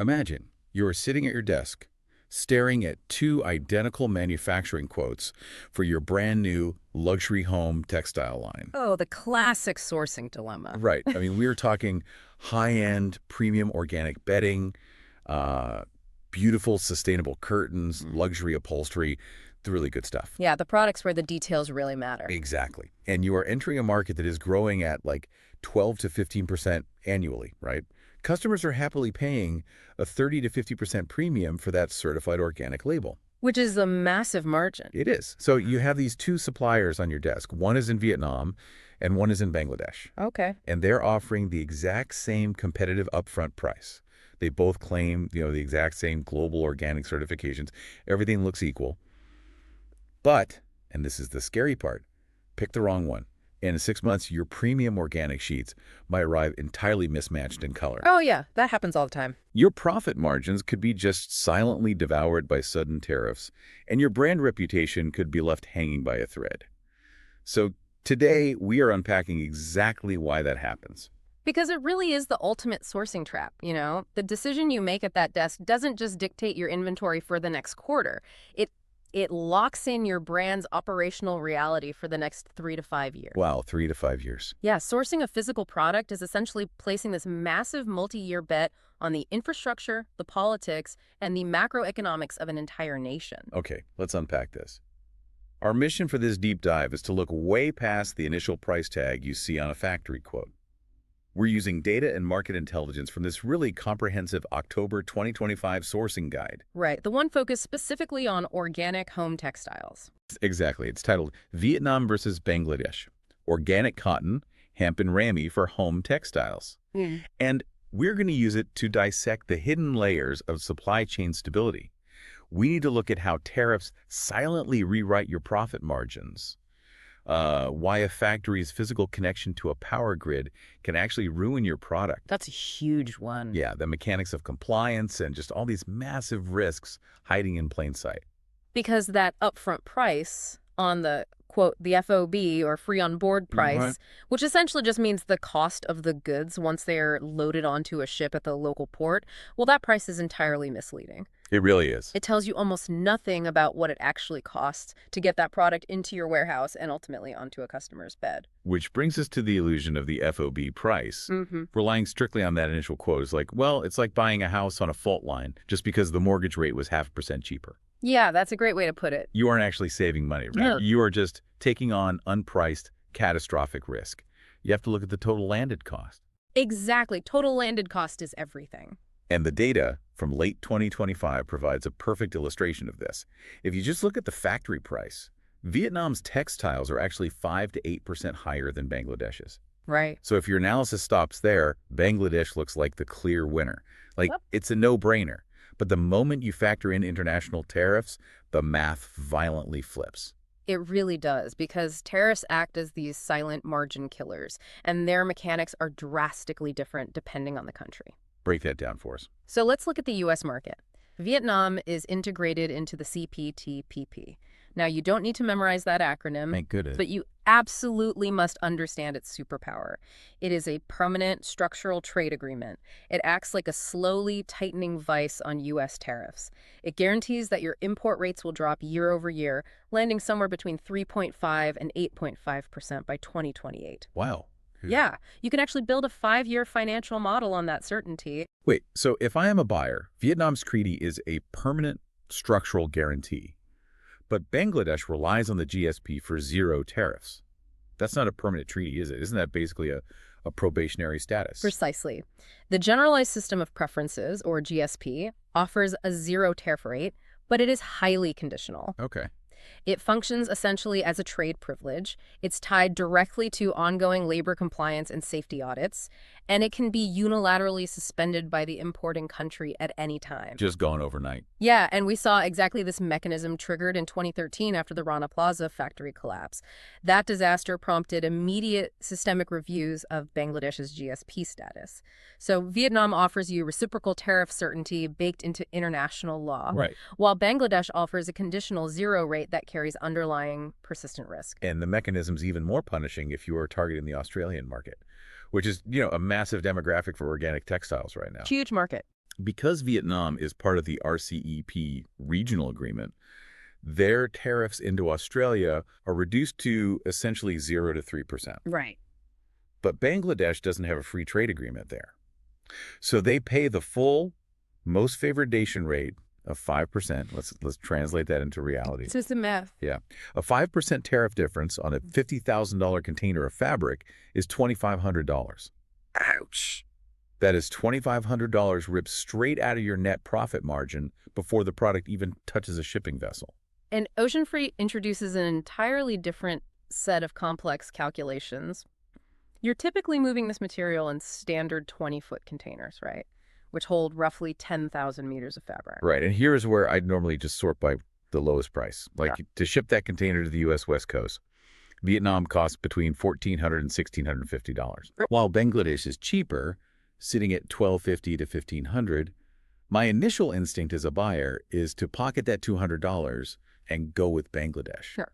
Imagine you're sitting at your desk, staring at two identical manufacturing quotes for your brand new luxury home textile line. Oh, the classic sourcing dilemma. Right. I mean, we're talking high-end premium organic bedding, uh, beautiful sustainable curtains, luxury upholstery, the really good stuff. Yeah, the products where the details really matter. Exactly. And you are entering a market that is growing at like 12 to 15% annually, right? Customers are happily paying a 30 to 50% premium for that certified organic label. Which is a massive margin. It is. So you have these two suppliers on your desk. One is in Vietnam and one is in Bangladesh. Okay. And they're offering the exact same competitive upfront price. They both claim, the exact same global organic certifications. Everything looks equal. But, and this is the scary part, pick the wrong one. And in 6 months, your premium organic sheets might arrive entirely mismatched in color. Oh, yeah, that happens all the time. Your profit margins could be just silently devoured by sudden tariffs, and your brand reputation could be left hanging by a thread. So today, we are unpacking exactly why that happens. Because it really is the ultimate sourcing trap, The decision you make at that desk doesn't just dictate your inventory for the next quarter. It locks in your brand's operational reality for the next 3 to 5 years. Wow, 3 to 5 years. Yeah, sourcing a physical product is essentially placing this massive multi-year bet on the infrastructure, the politics, and the macroeconomics of an entire nation. Okay, let's unpack this. Our mission for this deep dive is to look way past the initial price tag you see on a factory quote. We're using data and market intelligence from this really comprehensive October 2025 sourcing guide. Right, the one focused specifically on organic home textiles. Exactly. It's titled Vietnam versus Bangladesh, Organic Cotton, Hemp and Ramie for Home Textiles. And we're going to use it to dissect the hidden layers of supply chain stability. We need to look at how tariffs silently rewrite your profit margins. Why a factory's physical connection to a power grid can actually ruin your product. That's a huge one. Yeah, the mechanics of compliance and just all these massive risks hiding in plain sight. Because that upfront price on the, quote, the FOB or free on board price, which essentially just means the cost of the goods once they're loaded onto a ship at the local port, well, that price is entirely misleading. It really is. It tells you almost nothing about what it actually costs to get that product into your warehouse and ultimately onto a customer's bed. Which brings us to the illusion of the FOB price. Relying strictly on that initial quote is like, well, it's like buying a house on a fault line just because the mortgage rate was 0.5% cheaper. Yeah, that's a great way to put it. You aren't actually saving money, right? No. You are just taking on unpriced, catastrophic risk. You have to look at the total landed cost. Exactly. Total landed cost is everything. And the data from late 2025 provides a perfect illustration of this. If you just look at the factory price, Vietnam's textiles are actually 5 to 8% higher than Bangladesh's. Right. So if your analysis stops there, Bangladesh looks like the clear winner. It's a no-brainer. But the moment you factor in international tariffs, the math violently flips. It really does, because tariffs act as these silent margin killers, and their mechanics are drastically different depending on the country. Break that down for us. So let's look at the U.S. market. Vietnam is integrated into the CPTPP. Now, you don't need to memorize that acronym. Thank goodness. But you absolutely must understand its superpower. It is a permanent structural trade agreement. It acts like a slowly tightening vice on U.S. tariffs. It guarantees that your import rates will drop year over year, landing somewhere between 3.5 and 8.5% by 2028. Wow. Yeah, you can actually build a 5-year financial model on that certainty. Wait, so if I am a buyer, Vietnam's treaty is a permanent structural guarantee. But Bangladesh relies on the GSP for zero tariffs. That's not a permanent treaty, is it? Isn't that basically a probationary status? Precisely. The Generalized System of Preferences, or GSP, offers a zero tariff rate, but it is highly conditional. Okay. It functions essentially as a trade privilege. It's tied directly to ongoing labor compliance and safety audits, and it can be unilaterally suspended by the importing country at any time. Just gone overnight. Yeah, and we saw exactly this mechanism triggered in 2013 after the Rana Plaza factory collapse. That disaster prompted immediate systemic reviews of Bangladesh's GSP status. So Vietnam offers you reciprocal tariff certainty baked into international law, Right. while Bangladesh offers a conditional zero rate that carries underlying persistent risk. And the mechanism's even more punishing if you are targeting the Australian market, which is, a massive demographic for organic textiles right now. Huge market. Because Vietnam is part of the RCEP regional agreement, their tariffs into Australia are reduced to essentially 0 to 3%. Right. But Bangladesh doesn't have a free trade agreement there. So they pay the full most favored nation rate of 5%. Let's translate that into reality. It's just the math. Yeah. A 5% tariff difference on a $50,000 container of fabric is $2,500. Ouch. That is $2,500 ripped straight out of your net profit margin before the product even touches a shipping vessel. And ocean freight introduces an entirely different set of complex calculations. You're typically moving this material in standard 20-foot containers, right? Which hold roughly 10,000 meters of fabric. Right. And here's where I'd normally just sort by the lowest price. Like to ship that container to the U.S. West Coast, Vietnam costs between $1,400 and $1,650. While Bangladesh is cheaper, sitting at $1,250 to $1,500, my initial instinct as a buyer is to pocket that $200 and go with Bangladesh. Sure.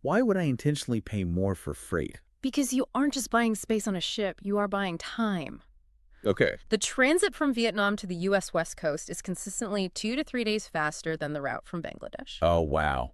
Why would I intentionally pay more for freight? Because you aren't just buying space on a ship, you are buying time. Okay. The transit from Vietnam to the U.S. West Coast is consistently 2 to 3 days faster than the route from Bangladesh. Oh, wow.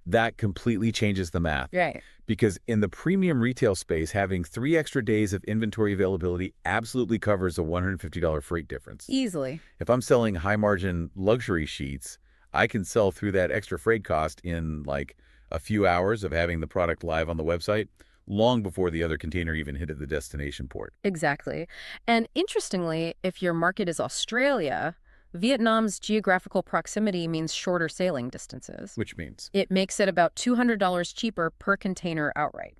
That completely changes the math. Right. Because in the premium retail space, having 3 extra days of inventory availability absolutely covers a $150 freight difference. Easily. If I'm selling high-margin luxury sheets, I can sell through that extra freight cost in like a few hours of having the product live on the website, long before the other container even hit the destination port. Exactly. And interestingly, if your market is Australia, Vietnam's geographical proximity means shorter sailing distances. Which means? It makes it about $200 cheaper per container outright.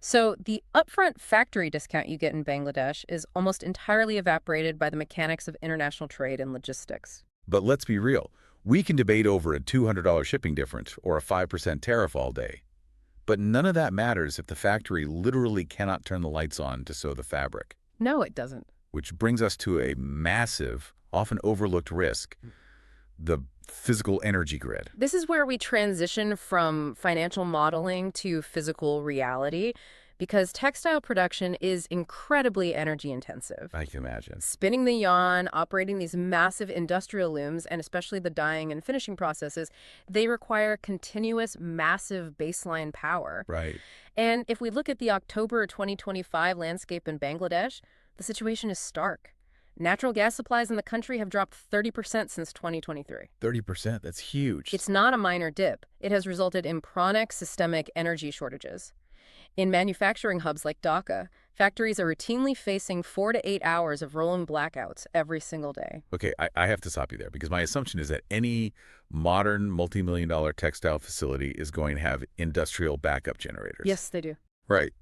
So the upfront factory discount you get in Bangladesh is almost entirely evaporated by the mechanics of international trade and logistics. But let's be real. We can debate over a $200 shipping difference or a 5% tariff all day. But none of that matters if the factory literally cannot turn the lights on to sew the fabric. No, it doesn't. Which brings us to a massive, often overlooked risk, the physical energy grid. This is where we transition from financial modeling to physical reality, because textile production is incredibly energy intensive. I can imagine. Spinning the yarn, operating these massive industrial looms, and especially the dyeing and finishing processes, they require continuous, massive baseline power. Right. And if we look at the October 2025 landscape in Bangladesh, the situation is stark. Natural gas supplies in the country have dropped 30% since 2023. 30%? That's huge. It's not a minor dip. It has resulted in chronic systemic energy shortages. In manufacturing hubs like Dhaka, factories are routinely facing 4 to 8 hours of rolling blackouts every single day. Okay, I have to stop you there because my assumption is that any modern multi-million-dollar textile facility is going to have industrial backup generators. Yes, they do. Right.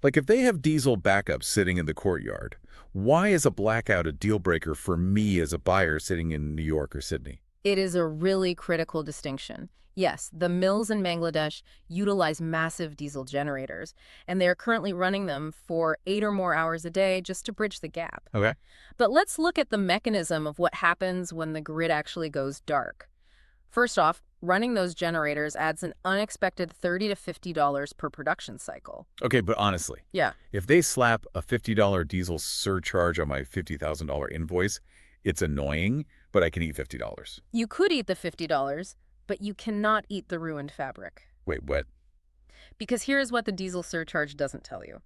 Like if they have diesel backups sitting in the courtyard, why is a blackout a deal breaker for me as a buyer sitting in New York or Sydney? It is a really critical distinction. Yes, the mills in Bangladesh utilize massive diesel generators, and they are currently running them for 8 or more hours a day just to bridge the gap. Okay. But let's look at the mechanism of what happens when the grid actually goes dark. First off, running those generators adds an unexpected $30 to $50 per production cycle. Okay, but honestly, Yeah. if they slap a $50 diesel surcharge on my $50,000 invoice, it's annoying, but I can eat $50. You could eat the $50, but you cannot eat the ruined fabric. Wait, what? Because here's what the diesel surcharge doesn't tell you.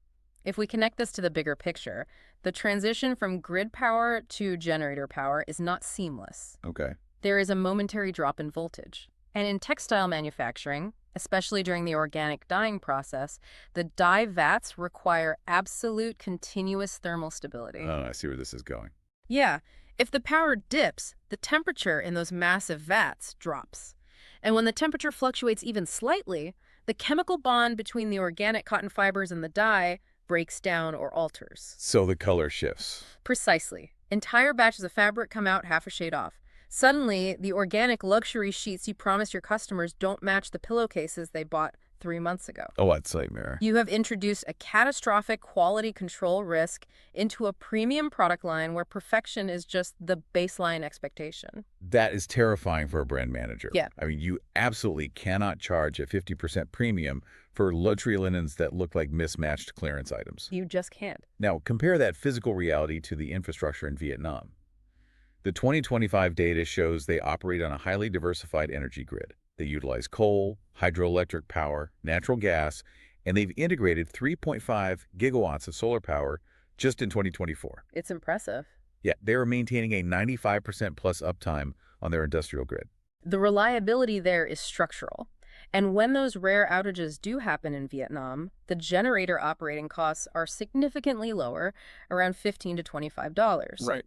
If we connect this to the bigger picture, the transition from grid power to generator power is not seamless. Okay. There is a momentary drop in voltage. And in textile manufacturing, especially during the organic dyeing process, the dye vats require absolute continuous thermal stability. Oh, I see where this is going. Yeah, if the power dips, the temperature in those massive vats drops. And when the temperature fluctuates even slightly, the chemical bond between the organic cotton fibers and the dye breaks down or alters. So the color shifts. Precisely. Entire batches of fabric come out half a shade off. Suddenly, the organic luxury sheets you promised your customers don't match the pillowcases they bought 3 months ago. Oh, I'd say, Mira. You have introduced a catastrophic quality control risk into a premium product line where perfection is just the baseline expectation. That is terrifying for a brand manager. Yeah. I mean, you absolutely cannot charge a 50% premium for luxury linens that look like mismatched clearance items. You just can't. Now, compare that physical reality to the infrastructure in Vietnam. The 2025 data shows they operate on a highly diversified energy grid. They utilize coal, hydroelectric power, natural gas, and they've integrated 3.5 gigawatts of solar power just in 2024. It's impressive. Yeah, they are maintaining a 95% plus uptime on their industrial grid. The reliability there is structural. And when those rare outages do happen in Vietnam, the generator operating costs are significantly lower, around $15 to $25. Right.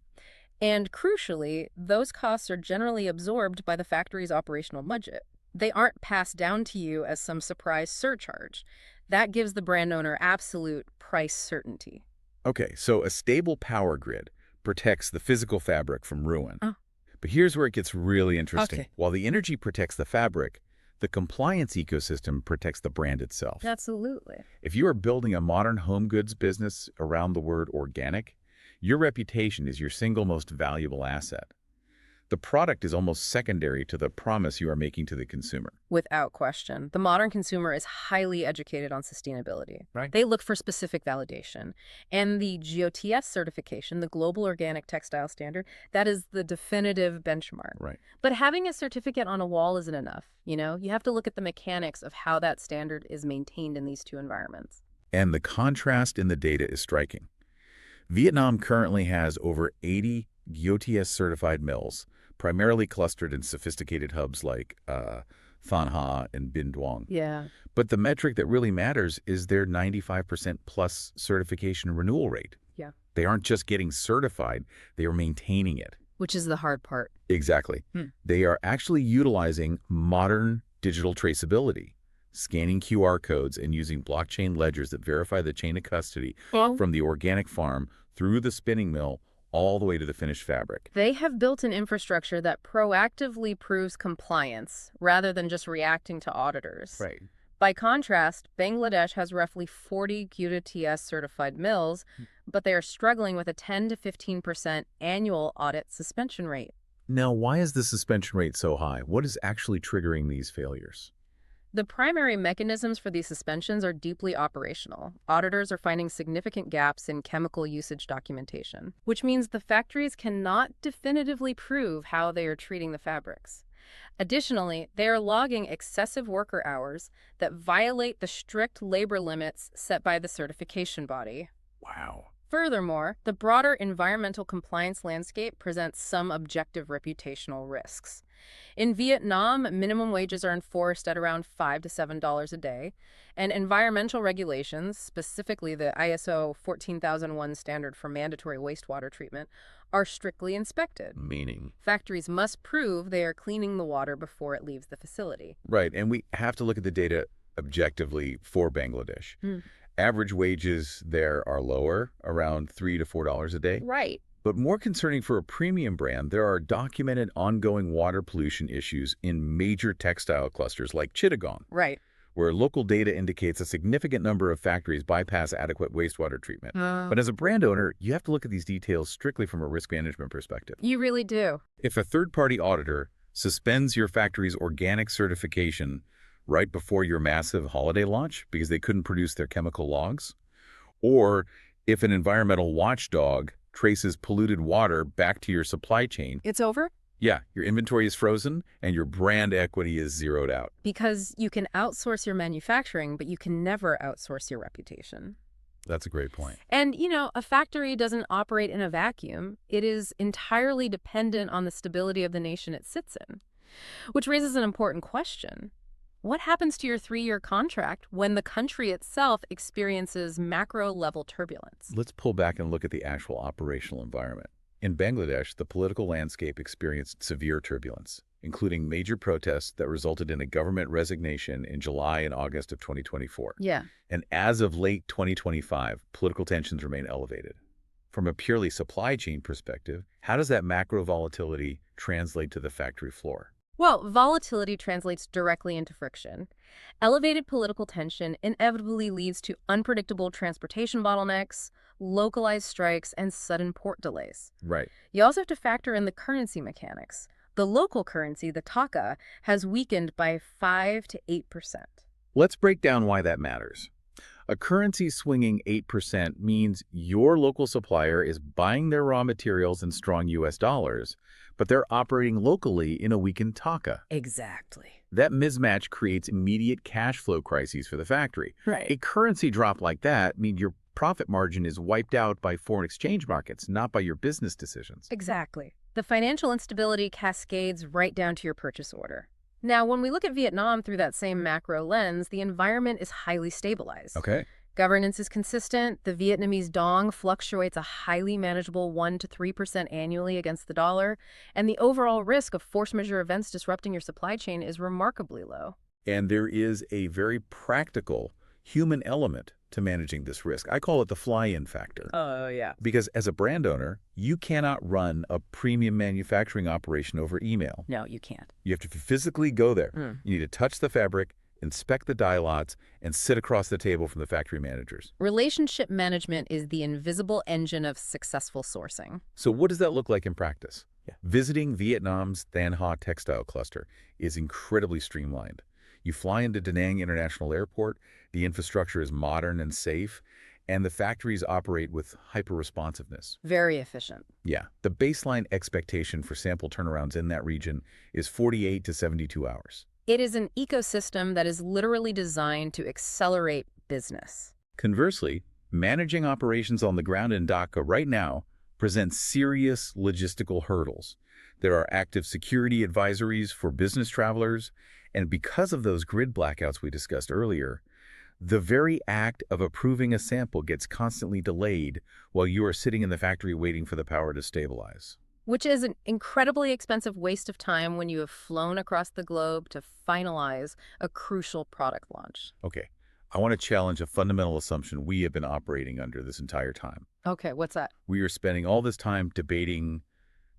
And crucially, those costs are generally absorbed by the factory's operational budget. They aren't passed down to you as some surprise surcharge. That gives the brand owner absolute price certainty. Okay, so a stable power grid protects the physical fabric from ruin. Oh. But here's where it gets really interesting. Okay. While the energy protects the fabric, the compliance ecosystem protects the brand itself. Absolutely. If you are building a modern home goods business around the word organic, your reputation is your single most valuable asset. The product is almost secondary to the promise you are making to the consumer. Without question. The modern consumer is highly educated on sustainability. Right. They look for specific validation. And the GOTS certification, the Global Organic Textile Standard, that is the definitive benchmark. Right. But having a certificate on a wall isn't enough. You have to look at the mechanics of how that standard is maintained in these two environments. And the contrast in the data is striking. Vietnam currently has over 80 GOTS certified mills, primarily clustered in sophisticated hubs like Thanh Ha and Binh Duong. Yeah. But the metric that really matters is their 95% plus certification renewal rate. Yeah. They aren't just getting certified, they are maintaining it. Which is the hard part. Exactly. They are actually utilizing modern digital traceability, scanning QR codes and using blockchain ledgers that verify the chain of custody from the organic farm through the spinning mill all the way to the finished fabric. They have built an infrastructure that proactively proves compliance rather than just reacting to auditors. Right. By contrast, Bangladesh has roughly 40 GOTS certified mills, but they are struggling with a 10 to 15% annual audit suspension rate. Now, why is the suspension rate so high? What is actually triggering these failures? The primary mechanisms for these suspensions are deeply operational. Auditors are finding significant gaps in chemical usage documentation, which means the factories cannot definitively prove how they are treating the fabrics. Additionally, they are logging excessive worker hours that violate the strict labor limits set by the certification body. Wow. Furthermore, the broader environmental compliance landscape presents some objective reputational risks. In Vietnam, minimum wages are enforced at around $5 to $7 a day, and environmental regulations, specifically the ISO 14001 standard for mandatory wastewater treatment, are strictly inspected. Meaning? Factories must prove they are cleaning the water before it leaves the facility. Right, and we have to look at the data objectively for Bangladesh. Average wages there are lower, around $3 to $4 a day. Right. But more concerning for a premium brand, there are documented ongoing water pollution issues in major textile clusters like Chittagong, Right. where local data indicates a significant number of factories bypass adequate wastewater treatment. But as a brand owner, you have to look at these details strictly from a risk management perspective. You really do. If a third-party auditor suspends your factory's organic certification right before your massive holiday launch because they couldn't produce their chemical logs, or if an environmental watchdog traces polluted water back to your supply chain, It's over? yeah, your inventory is frozen and your brand equity is zeroed out. Because you can outsource your manufacturing, but you can never outsource your reputation. That's a great point. And, a factory doesn't operate in a vacuum. It is entirely dependent on the stability of the nation it sits in. Which raises an important question. What happens to your 3-year contract when the country itself experiences macro-level turbulence? Let's pull back and look at the actual operational environment. In Bangladesh, the political landscape experienced severe turbulence, including major protests that resulted in a government resignation in July and August of 2024. Yeah. And as of late 2025, political tensions remain elevated. From a purely supply chain perspective, how does that macro volatility translate to the factory floor? Well, volatility translates directly into friction. Elevated political tension inevitably leads to unpredictable transportation bottlenecks, localized strikes, and sudden port delays. Right. You also have to factor in the currency mechanics. The local currency, the taka, has weakened by 5 to 8%. Let's break down why that matters. A currency swinging 8% means your local supplier is buying their raw materials in strong US dollars, but they're operating locally in a weakened taka. Exactly. That mismatch creates immediate cash flow crises for the factory. Right. A currency drop like that means your profit margin is wiped out by foreign exchange markets, not by your business decisions. Exactly. The financial instability cascades right down to your purchase order. Now, when we look at Vietnam through that same macro lens, the environment is highly stabilized. Okay. Governance is consistent. The Vietnamese dong fluctuates a highly manageable 1 to 3% annually against the dollar, and the overall risk of force majeure events disrupting your supply chain is remarkably low. And there is a very practical human element to managing this risk. I call it the fly-in factor. Oh, yeah. Because as a brand owner, you cannot run a premium manufacturing operation over email. No, you can't. You have to physically go there. You need to touch the fabric, inspect the dye lots, and sit across the table from the factory managers. Relationship management is the invisible engine of successful sourcing. So what does that look like in practice? Visiting Vietnam's Than Hoa textile cluster is incredibly streamlined. You fly into Da Nang International Airport, the infrastructure is modern and safe, and the factories operate with hyper-responsiveness. Very efficient. Yeah, the baseline expectation for sample turnarounds in that region is 48 to 72 hours. It is an ecosystem that is literally designed to accelerate business. Conversely, managing operations on the ground in Dhaka right now presents serious logistical hurdles. There are active security advisories for business travelers, and because of those grid blackouts we discussed earlier, the very act of approving a sample gets constantly delayed while you are sitting in the factory waiting for the power to stabilize. Which is an incredibly expensive waste of time when you have flown across the globe to finalize a crucial product launch. Okay, I want to challenge a fundamental assumption we have been operating under this entire time. Okay, what's that? We are spending all this time debating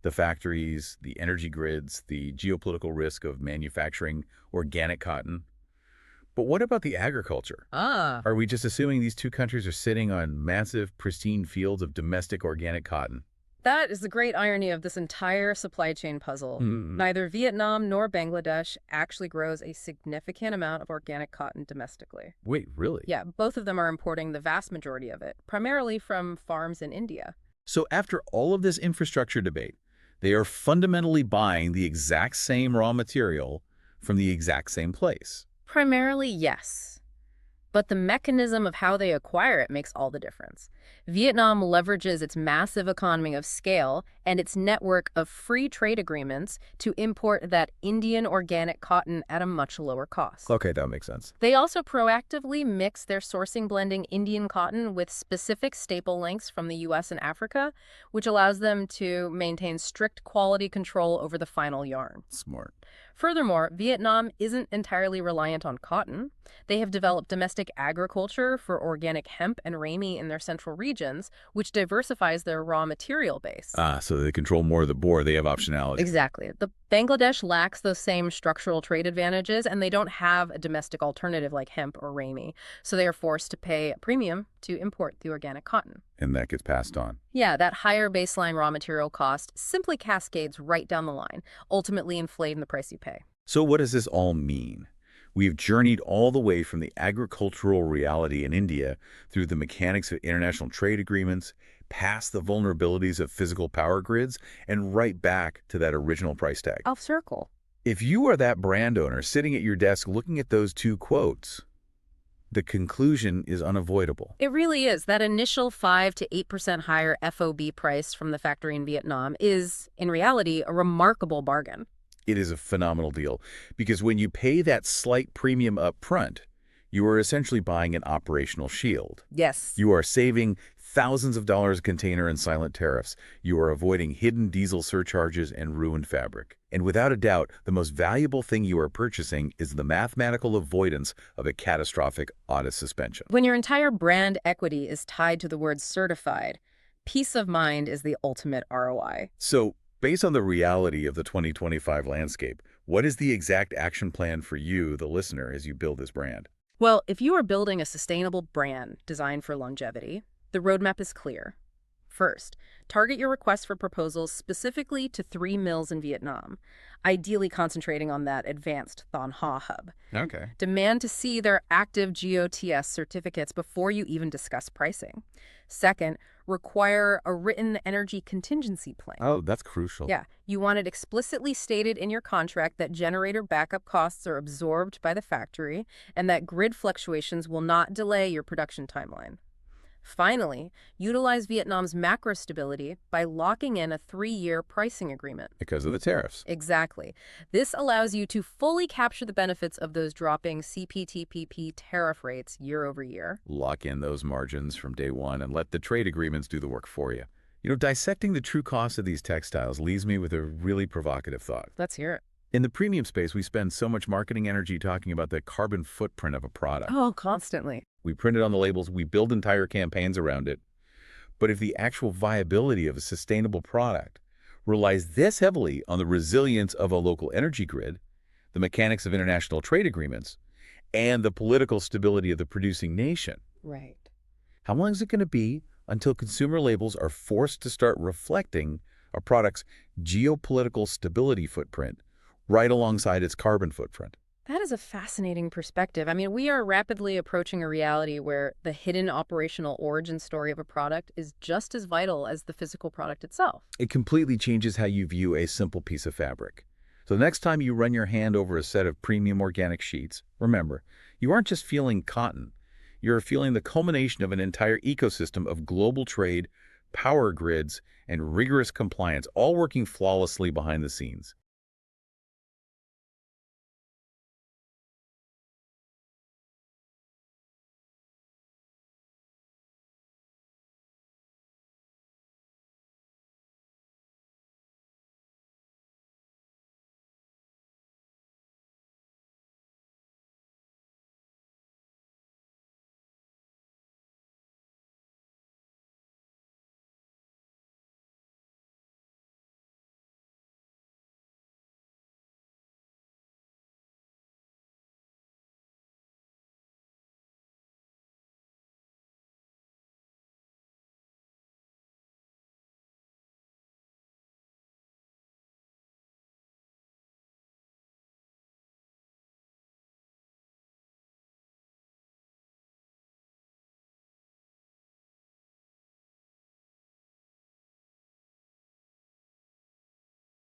the factories, the energy grids, the geopolitical risk of manufacturing organic cotton. But what about the agriculture? Are we just assuming these two countries are sitting on massive, pristine fields of domestic organic cotton? That is the great irony of this entire supply chain puzzle. Neither Vietnam nor Bangladesh actually grows a significant amount of organic cotton domestically. Wait, really? Yeah, both of them are importing the vast majority of it, primarily from farms in India. So after all of this infrastructure debate, they are fundamentally buying the exact same raw material from the exact same place. Primarily, yes. But the mechanism of how they acquire it makes all the difference. Vietnam leverages its massive economy of scale and its network of free trade agreements to import that Indian organic cotton at a much lower cost. Okay, that makes sense. They also proactively mix their sourcing blending Indian cotton with specific staple lengths from the US and Africa, which allows them to maintain strict quality control over the final yarn. Smart. Furthermore, Vietnam isn't entirely reliant on cotton. They have developed domestic agriculture for organic hemp and Ramie in their central regions, which diversifies their raw material base. So they control more of the board. They have optionality. Exactly. The Bangladesh lacks those same structural trade advantages, and they don't have a domestic alternative like hemp or Ramie, so they are forced to pay a premium to import the organic cotton. And that gets passed on. Yeah, that higher baseline raw material cost simply cascades right down the line, ultimately inflating the price you pay. So what does this all mean? We've journeyed all the way from the agricultural reality in India through the mechanics of international trade agreements, past the vulnerabilities of physical power grids, and right back to that original price tag. I'll circle. If you are that brand owner sitting at your desk looking at those two quotes, the conclusion is unavoidable. It really is. That initial 5 to 8% higher FOB price from the factory in Vietnam is, in reality, a remarkable bargain. It is a phenomenal deal because when you pay that slight premium up front, you are essentially buying an operational shield. Yes. You are saving thousands of dollars a container in silent tariffs. You are avoiding hidden diesel surcharges and ruined fabric. And without a doubt, the most valuable thing you are purchasing is the mathematical avoidance of a catastrophic audit suspension. When your entire brand equity is tied to the word certified, peace of mind is the ultimate ROI. So, based on the reality of the 2025 landscape, what is the exact action plan for you, the listener, as you build this brand? Well, if you are building a sustainable brand designed for longevity, the roadmap is clear. First, target your request for proposals specifically to 3 mills in Vietnam, ideally concentrating on that advanced Thon Ha hub. Okay. Demand to see their active GOTS certificates before you even discuss pricing. Second, require a written energy contingency plan. Oh, that's crucial. Yeah, you want it explicitly stated in your contract that generator backup costs are absorbed by the factory and that grid fluctuations will not delay your production timeline. Finally, utilize Vietnam's macro stability by locking in a 3-year pricing agreement. Because of the tariffs. Exactly. This allows you to fully capture the benefits of those dropping CPTPP tariff rates year over year. Lock in those margins from day one and let the trade agreements do the work for you. You know, dissecting the true cost of these textiles leaves me with a really provocative thought. Let's hear it. In the premium space, we spend so much marketing energy talking about the carbon footprint of a product. Oh, constantly. We print it on the labels, we build entire campaigns around it. But if the actual viability of a sustainable product relies this heavily on the resilience of a local energy grid, the mechanics of international trade agreements, and the political stability of the producing nation, Right. how long is it going to be until consumer labels are forced to start reflecting a product's geopolitical stability footprint right alongside its carbon footprint? That is a fascinating perspective. I mean, we are rapidly approaching a reality where the hidden operational origin story of a product is just as vital as the physical product itself. It completely changes how you view a simple piece of fabric. So the next time you run your hand over a set of premium organic sheets, remember, you aren't just feeling cotton. You're feeling the culmination of an entire ecosystem of global trade, power grids, and rigorous compliance, all working flawlessly behind the scenes.